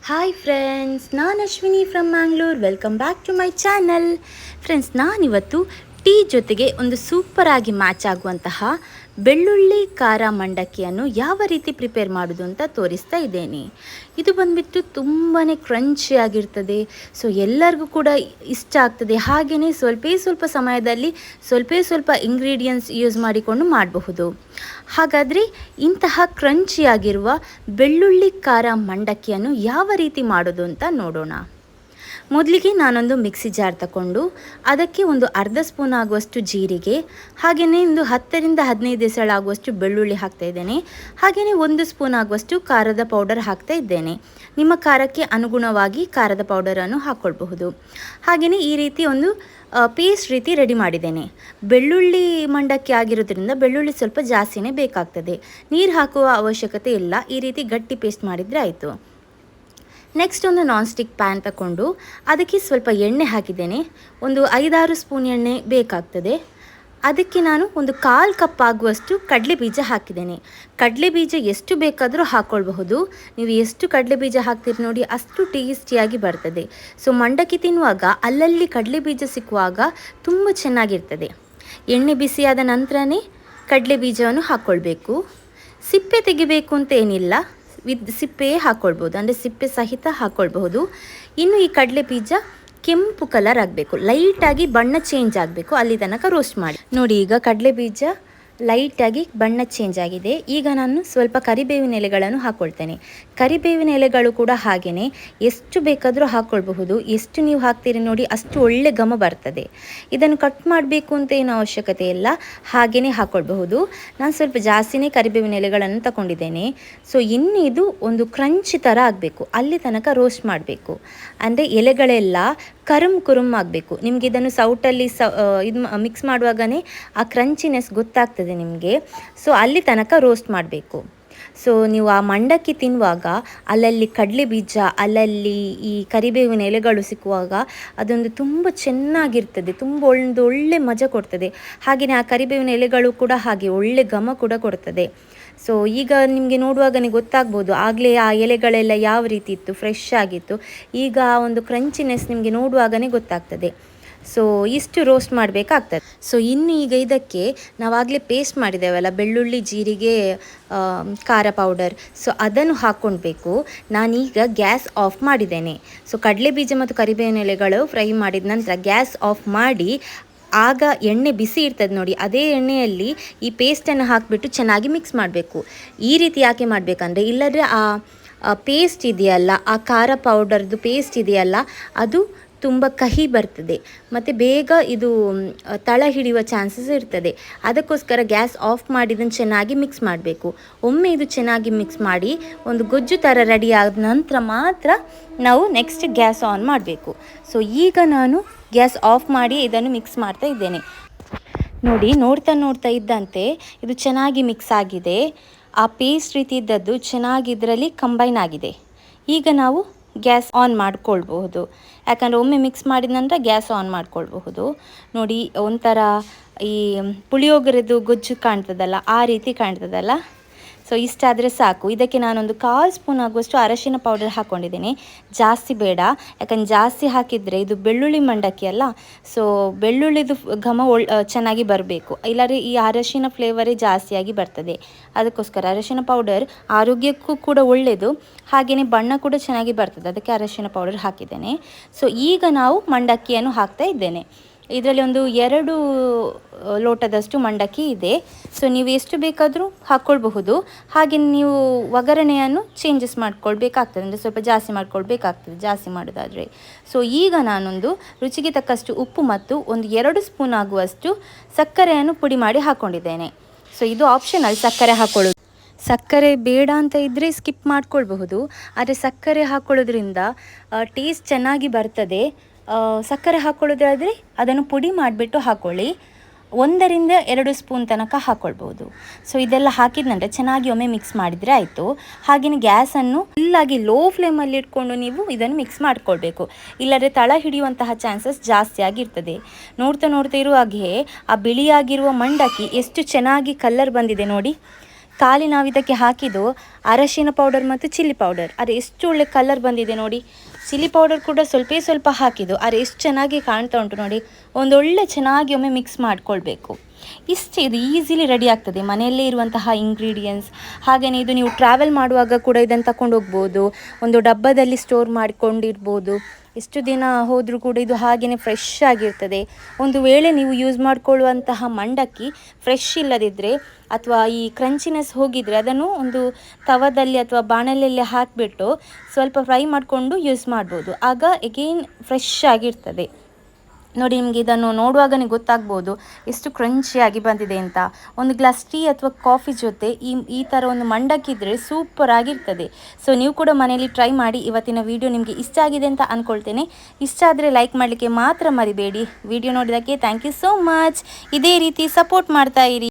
Hi friends, ನಾನು Ashwini from Mangalore. Welcome back to my channel. Friends, ನಾನಿವತ್ತು tea ಜೊತೆಗೆ ಒಂದು ಸೂಪರಾಗಿ ಮ್ಯಾಚ್ ಆಗುವಂತಹ ಬೆಳ್ಳುಳ್ಳಿ ಖಾರ ಮಂಡಕ್ಕಿಯನ್ನು ಯಾವ ರೀತಿ ಪ್ರಿಪೇರ್ ಮಾಡೋದು ಅಂತ ತೋರಿಸ್ತಾ ಇದ್ದೇನೆ. ಇದು ಬಂದುಬಿಟ್ಟು ತುಂಬಾ ಕ್ರಂಚಿಯಾಗಿರ್ತದೆ. ಸೊ ಎಲ್ಲರಿಗೂ ಕೂಡ ಇಷ್ಟ ಆಗ್ತದೆ. ಹಾಗೆಯೇ ಸ್ವಲ್ಪ ಸಮಯದಲ್ಲಿ ಸ್ವಲ್ಪ ಇಂಗ್ರೀಡಿಯೆಂಟ್ಸ್ ಯೂಸ್ ಮಾಡಿಕೊಂಡು ಮಾಡಬಹುದು. ಹಾಗಾದರೆ ಇಂತಹ ಕ್ರಂಚಿಯಾಗಿರುವ ಬೆಳ್ಳುಳ್ಳಿ ಖಾರ ಮಂಡಕ್ಕಿಯನ್ನು ಯಾವ ರೀತಿ ಮಾಡೋದು ಅಂತ ನೋಡೋಣ. ಮೊದಲಿಗೆ ನಾನೊಂದು ಮಿಕ್ಸಿ ಜಾರ್ ತಗೊಂಡು ಅದಕ್ಕೆ ಒಂದು ಅರ್ಧ ಸ್ಪೂನ್ ಆಗುವಷ್ಟು ಜೀರಿಗೆ, ಹಾಗೆಯೇ ಒಂದು 10ರಿಂದ 15 ಎಸಳಾಗುವಷ್ಟು ಬೆಳ್ಳುಳ್ಳಿ ಹಾಕ್ತಾ ಇದ್ದೇನೆ. ಹಾಗೆಯೇ 1 ಸ್ಪೂನ್ ಆಗುವಷ್ಟು ಖಾರದ ಪೌಡರ್ ಹಾಕ್ತಾ ಇದ್ದೇನೆ. ನಿಮ್ಮ ಖಾರಕ್ಕೆ ಅನುಗುಣವಾಗಿ ಖಾರದ ಪೌಡರನ್ನು ಹಾಕ್ಕೊಳ್ಬಹುದು. ಹಾಗೆಯೇ ಈ ರೀತಿ ಒಂದು ಪೇಸ್ಟ್ ರೀತಿ ರೆಡಿ ಮಾಡಿದ್ದೇನೆ. ಬೆಳ್ಳುಳ್ಳಿ ಮಂಡಕ್ಕಿ ಆಗಿರೋದ್ರಿಂದ ಬೆಳ್ಳುಳ್ಳಿ ಸ್ವಲ್ಪ ಜಾಸ್ತಿನೇ ಬೇಕಾಗ್ತದೆ. ನೀರು ಹಾಕುವ ಅವಶ್ಯಕತೆ ಇಲ್ಲ. ಈ ರೀತಿ ಗಟ್ಟಿ ಪೇಸ್ಟ್ ಮಾಡಿದರೆ ಆಯಿತು. ನೆಕ್ಸ್ಟ್ ಒಂದು ನಾನ್ ಸ್ಟಿಕ್ ಪ್ಯಾನ್ ತಗೊಂಡು ಅದಕ್ಕೆ ಸ್ವಲ್ಪ ಎಣ್ಣೆ ಹಾಕಿದ್ದೇನೆ. ಒಂದು 5-6 ಸ್ಪೂನ್ ಎಣ್ಣೆ ಬೇಕಾಗ್ತದೆ. ಅದಕ್ಕೆ ನಾನು ಒಂದು 1/4 ಕಪ್ ಆಗುವಷ್ಟು ಕಡಲೆ ಬೀಜ ಹಾಕಿದ್ದೇನೆ. ಕಡಲೆ ಬೀಜ ಎಷ್ಟು ಬೇಕಾದರೂ ಹಾಕ್ಕೊಳ್ಬಹುದು. ನೀವು ಎಷ್ಟು ಕಡಲೆ ಬೀಜ ಹಾಕ್ತೀರಿ ನೋಡಿ, ಅಷ್ಟು ಟೇಸ್ಟಿಯಾಗಿ ಬರ್ತದೆ. ಸೊ ಮಂಡಕ್ಕಿ ತಿನ್ನುವಾಗ ಅಲ್ಲಲ್ಲಿ ಕಡಲೆ ಬೀಜ ಸಿಕ್ಕುವಾಗ ತುಂಬ ಚೆನ್ನಾಗಿರ್ತದೆ. ಎಣ್ಣೆ ಬಿಸಿಯಾದ ನಂತರನೇ ಕಡಲೆ ಬೀಜವನ್ನು ಹಾಕ್ಕೊಳ್ಬೇಕು. ಸಿಪ್ಪೆ ತೆಗಿಬೇಕು ಅಂತ ಏನಿಲ್ಲ, ಸಿಪ್ಪೆ ಹಾಕ್ಕೊಳ್ಬೋದು, ಅಂದರೆ ಸಿಪ್ಪೆ ಸಹಿತ ಹಾಕ್ಕೊಳ್ಬಹುದು. ಇನ್ನು ಈ ಕಡಲೆ ಬೀಜ ಕೆಂಪು ಕಲರ್ ಆಗಬೇಕು, ಲೈಟಾಗಿ ಬಣ್ಣ ಚೇಂಜ್ ಆಗಬೇಕು, ಅಲ್ಲಿ ತನಕ ರೋಸ್ಟ್ ಮಾಡಿ ನೋಡಿ. ಈಗ ಕಡಲೆ ಬೀಜ ಲೈಟಾಗಿ ಬಣ್ಣ ಚೇಂಜ್ ಆಗಿದೆ. ಈಗ ನಾನು ಸ್ವಲ್ಪ ಕರಿಬೇವಿನ ಎಲೆಗಳನ್ನು ಹಾಕ್ಕೊಳ್ತೇನೆ. ಕರಿಬೇವಿನ ಎಲೆಗಳು ಕೂಡ ಹಾಗೆಯೇ ಎಷ್ಟು ಬೇಕಾದರೂ ಹಾಕ್ಕೊಳ್ಬಹುದು. ಎಷ್ಟು ನೀವು ಹಾಕ್ತೀರಿ ನೋಡಿ, ಅಷ್ಟು ಒಳ್ಳೆ ಘಮ ಬರ್ತದೆ. ಇದನ್ನು ಕಟ್ ಮಾಡಬೇಕು ಅಂತ ಏನು ಅವಶ್ಯಕತೆ ಇಲ್ಲ, ಹಾಗೆಯೇ ಹಾಕ್ಕೊಳ್ಬಹುದು. ನಾನು ಸ್ವಲ್ಪ ಜಾಸ್ತಿನೇ ಕರಿಬೇವಿನ ಎಲೆಗಳನ್ನು ತಗೊಂಡಿದ್ದೇನೆ. ಸೊ ಇನ್ನು ಇದು ಒಂದು ಕ್ರಂಚಿ ಥರ ಆಗಬೇಕು, ಅಲ್ಲಿ ತನಕ ರೋಸ್ಟ್ ಮಾಡಬೇಕು. ಅಂದರೆ ಎಲೆಗಳೆಲ್ಲ ಕುರುಮ್ ಆಗಬೇಕು. ನಿಮಗೆ ಇದನ್ನು ಸೌಟಲ್ಲಿ ಇದು ಮಿಕ್ಸ್ ಮಾಡುವಾಗನೇ ಆ ಕ್ರಂಚಿನೆಸ್ ಗೊತ್ತಾಗ್ತದೆ ನಿಮಗೆ. ಸೊ ಅಲ್ಲಿ ತನಕ ರೋಸ್ಟ್ ಮಾಡಬೇಕು. ಸೊ ನೀವು ಆ ಮಂಡಕ್ಕಿ ತಿನ್ನುವಾಗ ಅಲ್ಲಲ್ಲಿ ಕಡಲೆ ಬೀಜ, ಅಲ್ಲಲ್ಲಿ ಈ ಕರಿಬೇವಿನ ಎಲೆಗಳು ಸಿಕ್ಕುವಾಗ ಅದೊಂದು ತುಂಬ ಚೆನ್ನಾಗಿರ್ತದೆ, ತುಂಬ ಒಳ್ಳೆ ಮಜಾ ಕೊಡ್ತದೆ. ಹಾಗೆಯೇ ಆ ಕರಿಬೇವಿನ ಎಲೆಗಳು ಕೂಡ ಹಾಗೆ ಒಳ್ಳೆ ಘಮ ಕೂಡ ಕೊಡ್ತದೆ. ಸೊ ಈಗ ನಿಮಗೆ ನೋಡುವಾಗನೇ ಗೊತ್ತಾಗ್ಬೋದು, ಆಗಲೇ ಆ ಎಲೆಗಳೆಲ್ಲ ಯಾವ ರೀತಿ ಇತ್ತು, ಫ್ರೆಶ್ ಆಗಿತ್ತು. ಈಗ ಆ ಒಂದು ಕ್ರಂಚಿನೆಸ್ ನಿಮಗೆ ನೋಡುವಾಗನೇ ಗೊತ್ತಾಗ್ತದೆ. ಸೊ ಇಷ್ಟು ರೋಸ್ಟ್ ಮಾಡಬೇಕಾಗ್ತದೆ. ಸೊ ಇನ್ನು ಈಗ ಇದಕ್ಕೆ ನಾವಾಗಲೇ ಪೇಸ್ಟ್ ಮಾಡಿದ್ದೇವಲ್ಲ, ಬೆಳ್ಳುಳ್ಳಿ, ಜೀರಿಗೆ, ಖಾರ ಪೌಡರ್, ಸೊ ಅದನ್ನು ಹಾಕ್ಕೊಳ್ಬೇಕು. ನಾನೀಗ ಗ್ಯಾಸ್ ಆಫ್ ಮಾಡಿದ್ದೇನೆ. ಸೊ ಕಡಲೆ ಬೀಜ ಮತ್ತು ಕರಿಬೇವಿನ ಎಲೆಗಳು ಫ್ರೈ ಮಾಡಿದ ನಂತರ ಗ್ಯಾಸ್ ಆಫ್ ಮಾಡಿ, ಆಗ ಎಣ್ಣೆ ಬಿಸಿ ಇರ್ತದೆ ನೋಡಿ, ಅದೇ ಎಣ್ಣೆಯಲ್ಲಿ ಈ ಪೇಸ್ಟನ್ನು ಹಾಕಿಬಿಟ್ಟು ಚೆನ್ನಾಗಿ ಮಿಕ್ಸ್ ಮಾಡಬೇಕು. ಈ ರೀತಿ ಯಾಕೆ ಮಾಡಬೇಕಂದ್ರೆ, ಇಲ್ಲದ್ರೆ ಆ ಪೇಸ್ಟ್ ಇದೆಯಲ್ಲ, ಆ ಖಾರ ಪೌಡರ್ದು ಪೇಸ್ಟ್ ಇದೆಯಲ್ಲ, ಅದು ತುಂಬ ಕಹಿ ಬರ್ತದೆ ಮತ್ತು ಬೇಗ ಇದು ತಳ ಹಿಡಿಯುವ ಚಾನ್ಸಸ್ ಇರ್ತದೆ. ಅದಕ್ಕೋಸ್ಕರ ಗ್ಯಾಸ್ ಆಫ್ ಮಾಡಿ ಇದನ್ನು ಚೆನ್ನಾಗಿ ಮಿಕ್ಸ್ ಮಾಡಬೇಕು. ಒಮ್ಮೆ ಇದು ಚೆನ್ನಾಗಿ ಮಿಕ್ಸ್ ಮಾಡಿ ಒಂದು ಗೊಜ್ಜು ಥರ ರೆಡಿ ಆದ ನಂತರ ಮಾತ್ರ ನಾವು ನೆಕ್ಸ್ಟ್ ಗ್ಯಾಸ್ ಆನ್ ಮಾಡಬೇಕು. ಸೊ ಈಗ ನಾನು ಗ್ಯಾಸ್ ಆಫ್ ಮಾಡಿ ಇದನ್ನು ಮಿಕ್ಸ್ ಮಾಡ್ತಾ ಇದ್ದೇನೆ. ನೋಡಿ, ನೋಡ್ತಾ ಇದ್ದಂತೆ ಇದು ಚೆನ್ನಾಗಿ ಮಿಕ್ಸ್ ಆಗಿದೆ. ಆ ಪೇಸ್ಟ್ ರೀತಿ ಇದ್ದದ್ದು ಚೆನ್ನಾಗಿ ಇದರಲ್ಲಿ ಕಂಬೈನ್ ಆಗಿದೆ. ಈಗ ನಾವು ಗ್ಯಾಸ್ ಆನ್ ಮಾಡ್ಕೊಳ್ಬಹುದು. ಯಾಕಂದರೆ ಒಮ್ಮೆ ಮಿಕ್ಸ್ ಮಾಡಿದ ನಂತರ ಗ್ಯಾಸ್ ಆನ್ ಮಾಡ್ಕೊಳ್ಬಹುದು. ನೋಡಿ, ಒಂಥರ ಈ ಪುಳಿಯೋಗರೆದು ಗೊಜ್ಜು ಕಾಣ್ತದಲ್ಲ, ಆ ರೀತಿ ಕಾಣ್ತದಲ್ಲ. ಸೊ ಇಷ್ಟಾದರೆ ಸಾಕು. ಇದಕ್ಕೆ ನಾನೊಂದು 1/4 ಸ್ಪೂನ್ ಆಗುವಷ್ಟು ಅರಶಿನ ಪೌಡರ್ ಹಾಕ್ಕೊಂಡಿದ್ದೀನಿ. ಜಾಸ್ತಿ ಬೇಡ, ಯಾಕಂದ್ರೆ ಜಾಸ್ತಿ ಹಾಕಿದರೆ ಇದು ಬೆಳ್ಳುಳ್ಳಿ ಮಂಡಕ್ಕಿ ಅಲ್ಲ. ಸೊ ಬೆಳ್ಳುಳ್ಳಿದು ಘಮ ಚೆನ್ನಾಗಿ ಬರಬೇಕು, ಇಲ್ಲಾಂದರೆ ಈ ಅರಶಿನ ಫ್ಲೇವರೇ ಜಾಸ್ತಿಯಾಗಿ ಬರ್ತದೆ. ಅದಕ್ಕೋಸ್ಕರ ಅರಶಿನ ಪೌಡರ್ ಆರೋಗ್ಯಕ್ಕೂ ಕೂಡ ಒಳ್ಳೆಯದು, ಹಾಗೆಯೇ ಬಣ್ಣ ಕೂಡ ಚೆನ್ನಾಗಿ ಬರ್ತದೆ. ಅದಕ್ಕೆ ಅರಶಿನ ಪೌಡರ್ ಹಾಕಿದ್ದೇನೆ. ಸೊ ಈಗ ನಾವು ಮಂಡಕ್ಕಿಯನ್ನು ಹಾಕ್ತಾ ಇದ್ದೇನೆ. ಇದರಲ್ಲಿ ಒಂದು 2 ಲೋಟದಷ್ಟು ಮಂಡಕ್ಕಿ ಇದೆ. ಸೊ ನೀವು ಎಷ್ಟು ಬೇಕಾದರೂ ಹಾಕ್ಕೊಳ್ಬಹುದು. ಹಾಗೆ ನೀವು ಒಗ್ಗರಣೆಯನ್ನು ಚೇಂಜಸ್ ಮಾಡ್ಕೊಳ್ಬೇಕಾಗ್ತದೆ, ಅಂದರೆ ಸ್ವಲ್ಪ ಜಾಸ್ತಿ ಮಾಡ್ಕೊಳ್ಬೇಕಾಗ್ತದೆ ಜಾಸ್ತಿ ಮಾಡೋದಾದರೆ. ಸೊ ಈಗ ನಾನೊಂದು ರುಚಿಗೆ ತಕ್ಕಷ್ಟು ಉಪ್ಪು ಮತ್ತು ಒಂದು 2 ಸ್ಪೂನ್ ಆಗುವಷ್ಟು ಸಕ್ಕರೆಯನ್ನು ಪುಡಿ ಮಾಡಿ ಹಾಕ್ಕೊಂಡಿದ್ದೇನೆ. ಸೊ ಇದು ಆಪ್ಷನಲ್, ಸಕ್ಕರೆ ಹಾಕ್ಕೊಳ್ಳೋದು. ಸಕ್ಕರೆ ಬೇಡ ಅಂತ ಇದ್ದರೆ ಸ್ಕಿಪ್ ಮಾಡ್ಕೊಳ್ಬಹುದು. ಆದರೆ ಸಕ್ಕರೆ ಹಾಕ್ಕೊಳ್ಳೋದ್ರಿಂದ ಟೇಸ್ಟ್ ಚೆನ್ನಾಗಿ ಬರ್ತದೆ. ಸಕ್ಕರೆ ಹಾಕ್ಕೊಳ್ಳೋದಾದರೆ ಅದನ್ನು ಪುಡಿ ಮಾಡಿಬಿಟ್ಟು ಹಾಕ್ಕೊಳ್ಳಿ. 1ರಿಂದ 2 ಸ್ಪೂನ್ ತನಕ ಹಾಕ್ಕೊಳ್ಬೋದು. ಸೊ ಇದೆಲ್ಲ ಹಾಕಿದ ನಂತರ ಚೆನ್ನಾಗಿ ಒಮ್ಮೆ ಮಿಕ್ಸ್ ಮಾಡಿದರೆ ಆಯಿತು. ಹಾಗೆಯೇ ಗ್ಯಾಸನ್ನು ಫುಲ್ಲಾಗಿ ಲೋ ಫ್ಲೇಮಲ್ಲಿ ಇಟ್ಕೊಂಡು ನೀವು ಇದನ್ನು ಮಿಕ್ಸ್ ಮಾಡ್ಕೊಳ್ಬೇಕು, ಇಲ್ಲದ್ರೆ ತಳ ಹಿಡಿಯುವಂತಹ ಚಾನ್ಸಸ್ ಜಾಸ್ತಿ ಆಗಿರ್ತದೆ. ನೋಡ್ತಾ ಇರುವ ಹಾಗೆ ಆ ಬಿಳಿಯಾಗಿರುವ ಮಂಡಕ್ಕಿ ಎಷ್ಟು ಚೆನ್ನಾಗಿ ಕಲರ್ ಬಂದಿದೆ ನೋಡಿ. ಖಾಲಿ ನಾವು ಇದಕ್ಕೆ ಹಾಕಿದ್ದು ಅರಶಿನ ಪೌಡರ್ ಮತ್ತು ಚಿಲ್ಲಿ ಪೌಡರ್. ಅರೆ ಎಷ್ಟು ಒಳ್ಳೆ ಕಲರ್ ಬಂದಿದೆ ನೋಡಿ. ಚಿಲ್ಲಿ ಪೌಡರ್ ಕೂಡ ಸ್ವಲ್ಪ ಹಾಕಿದ್ದು. ಅರೆ ಎಷ್ಟು ಚೆನ್ನಾಗಿ ಕಾಣ್ತಾ ಉಂಟು ನೋಡಿ. ಒಂದೊಳ್ಳೆ ಚೆನ್ನಾಗಿ ಒಮ್ಮೆ ಮಿಕ್ಸ್ ಮಾಡಿಕೊಳ್ಬೇಕು. ಇಷ್ಟೇ, ಇದು ಈಸಿಲಿ ರೆಡಿ ಆಗ್ತದೆ. ಮನೆಯಲ್ಲೇ ಇರುವಂತಹ ಇಂಗ್ರೀಡಿಯೆಂಟ್ಸ್. ಹಾಗೆಯೇ ಇದು ನೀವು ಟ್ರಾವೆಲ್ ಮಾಡುವಾಗ ಕೂಡ ಇದನ್ನು ತಗೊಂಡು ಹೋಗ್ಬೋದು. ಒಂದು ಡಬ್ಬದಲ್ಲಿ ಸ್ಟೋರ್ ಮಾಡಿಕೊಂಡಿರ್ಬೋದು. ಎಷ್ಟು ದಿನ ಹೋದರೂ ಕೂಡ ಇದು ಹಾಗೆಯೇ ಫ್ರೆಶ್ ಆಗಿರ್ತದೆ. ಒಂದು ವೇಳೆ ನೀವು ಯೂಸ್ ಮಾಡಿಕೊಳ್ಳುವಂತಹ ಮಂಡಕ್ಕಿ ಫ್ರೆಶ್ ಇಲ್ಲದಿದ್ದರೆ ಅಥವಾ ಈ ಕ್ರಂಚಿನೆಸ್ ಹೋಗಿದರೆ ಅದನ್ನು ಒಂದು ತವದಲ್ಲಿ ಅಥವಾ ಬಾಣಲೆಯಲ್ಲಿ ಹಾಕಿಬಿಟ್ಟು ಸ್ವಲ್ಪ ಫ್ರೈ ಮಾಡಿಕೊಂಡು ಯೂಸ್ ಮಾಡ್ಬೋದು. ಆಗ ಎಗೇನ್ ಫ್ರೆಶ್ ಆಗಿರ್ತದೆ. ನೋಡಿ, ನಿಮಗೆ ಇದನ್ನು ನೋಡುವಾಗಲೇ ಗೊತ್ತಾಗ್ಬೋದು ಎಷ್ಟು ಕ್ರಂಚಿಯಾಗಿ ಬಂದಿದೆ ಅಂತ. ಒಂದು ಗ್ಲಾಸ್ ಟೀ ಅಥವಾ ಕಾಫಿ ಜೊತೆ ಈ ಥರ ಒಂದು ಮಂಡಕ್ಕಿದ್ರೆ ಸೂಪರ್ ಆಗಿರ್ತದೆ. ಸೊ ನೀವು ಕೂಡ ಮನೆಯಲ್ಲಿ ಟ್ರೈ ಮಾಡಿ. ಇವತ್ತಿನ ವಿಡಿಯೋ ನಿಮಗೆ ಇಷ್ಟ ಆಗಿದೆ ಅಂತ ಅಂದ್ಕೊಳ್ತೇನೆ. ಇಷ್ಟ ಆದರೆ ಲೈಕ್ ಮಾಡಲಿಕ್ಕೆ ಮಾತ್ರ ಮರಿಬೇಡಿ. ವಿಡಿಯೋ ನೋಡಿದ್ದಕ್ಕೆ ಥ್ಯಾಂಕ್ ಯು ಸೋ ಮಚ್. ಇದೇ ರೀತಿ ಸಪೋರ್ಟ್ ಮಾಡ್ತಾ ಇರಿ.